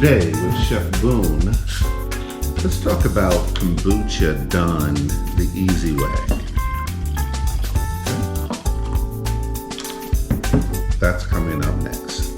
Today with Chef Boone, let's talk about kombucha done the easy way. That's coming up next.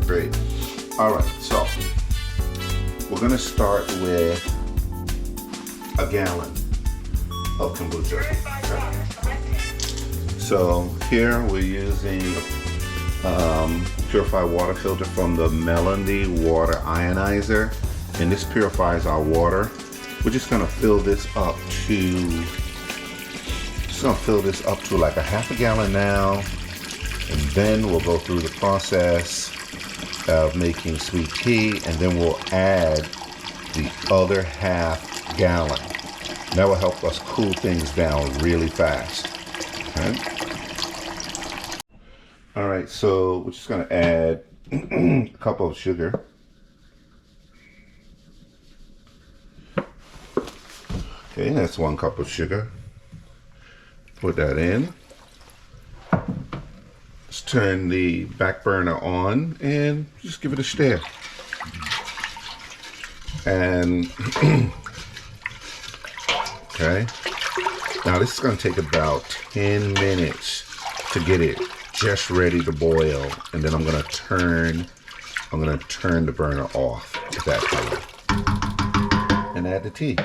Great. All right, so we're gonna start with a gallon of kombucha. Okay. So here we're using purified water filter from the Melody water ionizer, and this purifies our water. We're just gonna fill this up to like a half a gallon now, and then we'll go through the process of making sweet tea, and then we'll add the other half gallon. That will help us cool things down really fast. Okay. All right, so we're just gonna add a cup of sugar. Okay, that's 1 cup of sugar. Put that in. Let's turn the back burner on and just give it a stir. And okay, now this is going to take about 10 minutes to get it just ready to boil, and then I'm going to turn the burner off at that time and add the tea.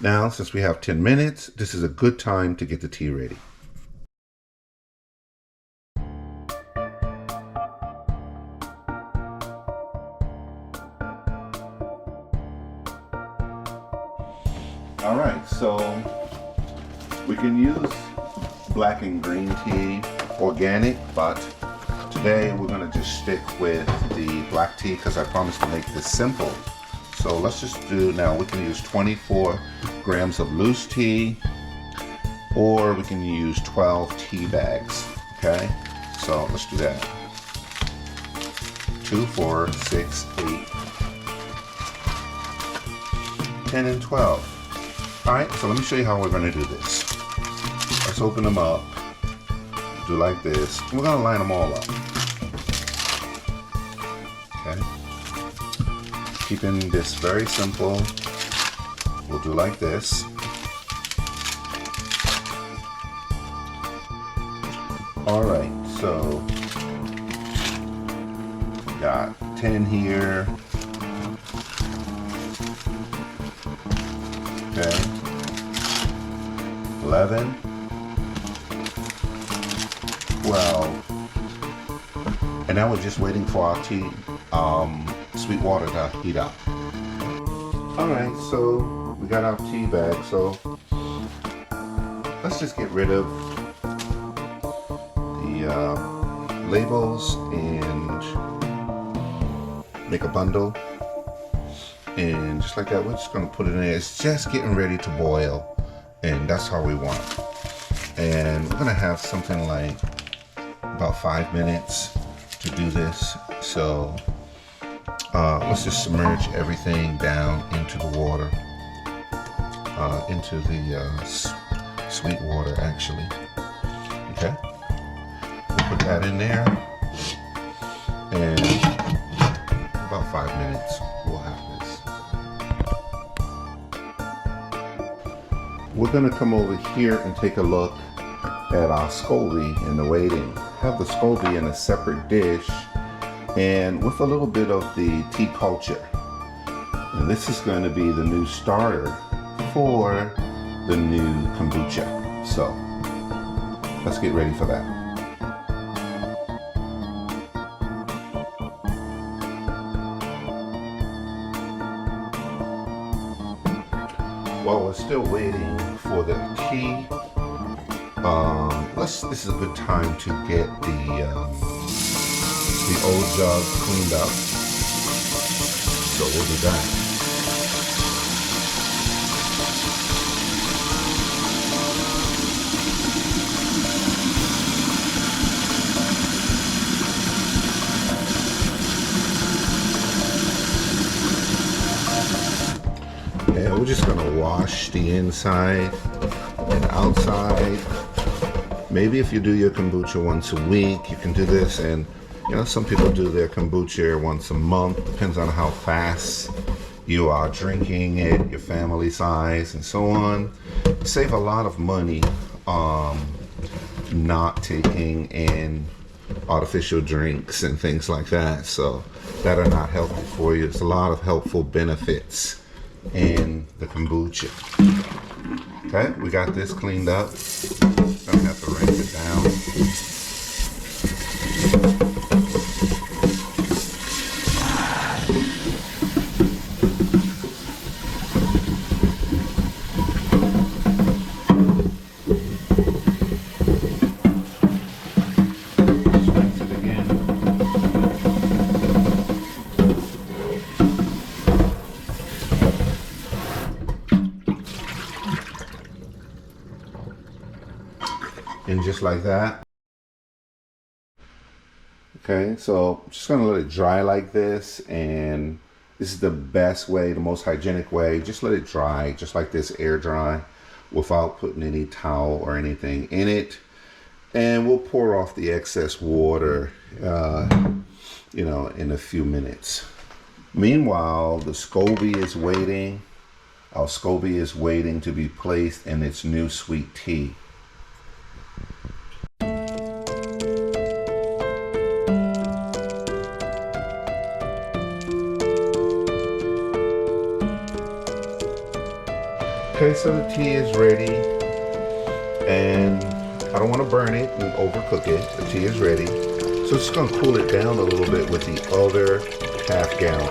Now, since we have 10 minutes, this is a good time to get the tea ready. All right, so we can use black and green tea, organic, but today we're gonna just stick with the black tea because I promised to make this simple. So let's just do, now we can use 24 grams of loose tea, or we can use 12 tea bags, okay? So let's do that. 2, 4, 6, 8, 10, and 12. All right, so let me show you how we're going to do this. Let's open them up, do like this. We're going to line them all up. Okay. Keeping this very simple, we'll do like this. All right, so we got 10 here. Okay. 11, 12, and now we're just waiting for our tea, sweet water to heat up. All right, so we got our tea bag, so let's just get rid of the labels and make a bundle. And just like that, we're just going to put it in there. It's just getting ready to boil, and that's how we want it. And we're going to have something like about 5 minutes to do this. So let's just submerge everything down into the water, into the sweet water actually. Okay, we'll put that in there, and about 5 minutes we'll have this. We're going to come over here and take a look at our SCOBY in the waiting. Have the SCOBY in a separate dish and with a little bit of the tea culture. And this is going to be the new starter for the new kombucha. So let's get ready for that. While we're still waiting for the tea, this is a good time to get the old jug cleaned up. So we'll do that. just gonna wash the inside and outside. Maybe if you do your kombucha once a week, you can do this. And you know, some people do their kombucha once a month. Depends on how fast you are drinking it, your family size, and so on. Save a lot of money not taking in artificial drinks and things like that, so that are not healthy for you. There's a lot of helpful benefits in the kombucha. Okay, we got this cleaned up. Gonna have to rinse it down. And just like that. Okay, so just gonna let it dry like this, and this is the best way, the most hygienic way. Just let it dry, just like this, air dry, without putting any towel or anything in it. And we'll pour off the excess water, you know, in a few minutes. Meanwhile, the SCOBY is waiting. Our SCOBY is waiting to be placed in its new sweet tea. Okay, so the tea is ready, and I don't want to burn it and overcook it. The tea is ready. So it's going to cool it down a little bit with the other half gallon.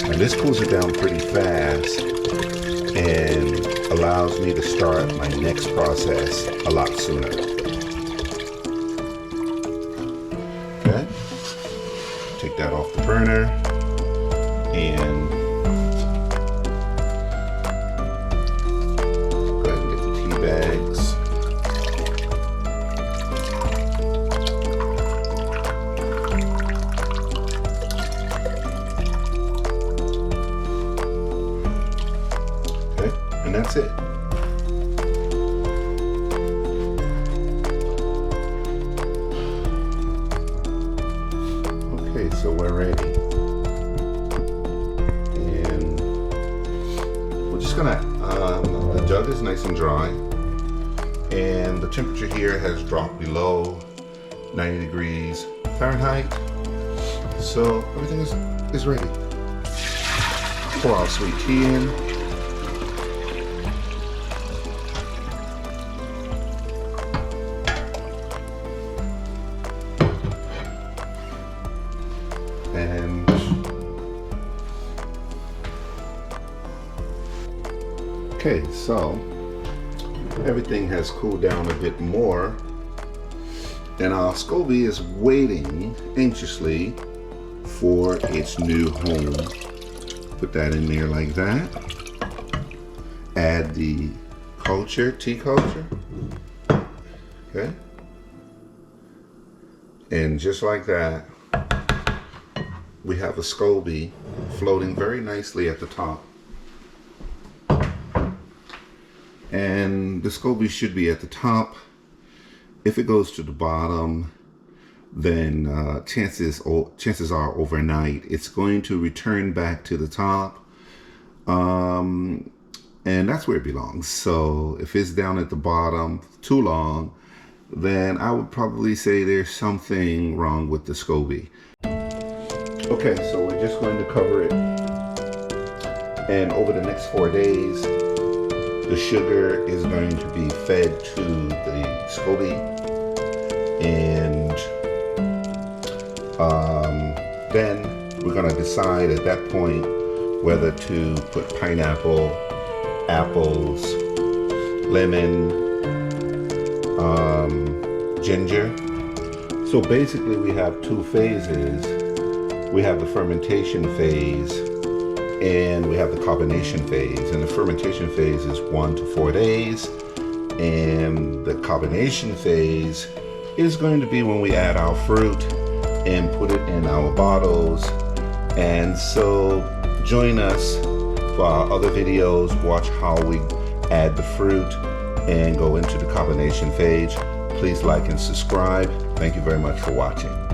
And this cools it down pretty fast and allows me to start my next process a lot sooner. Okay, take that off the burner and go ahead and get the tea bags. Okay, and that's it. So we're ready, and we're just gonna, the jug is nice and dry, and the temperature here has dropped below 90 degrees Fahrenheit, so everything is ready. Pour our sweet tea in. And okay, so everything has cooled down a bit more, and our SCOBY is waiting anxiously for its new home. Put that in there like that. Add the tea culture. Okay, and just like that, we have a SCOBY floating very nicely at the top. And the SCOBY should be at the top. If it goes to the bottom, then chances are overnight it's going to return back to the top. And that's where it belongs. So if it's down at the bottom too long, then I would probably say there's something wrong with the SCOBY. Okay, so we're just going to cover it, and over the next 4 days, the sugar is going to be fed to the SCOBY, and then we're going to decide at that point whether to put pineapple, apples, lemon, ginger. So basically we have two phases. We have the fermentation phase and we have the carbonation phase. And the fermentation phase is 1 to 4 days. And the carbonation phase is going to be when we add our fruit and put it in our bottles. And so join us for our other videos. Watch how we add the fruit and go into the carbonation phase. Please like and subscribe. Thank you very much for watching.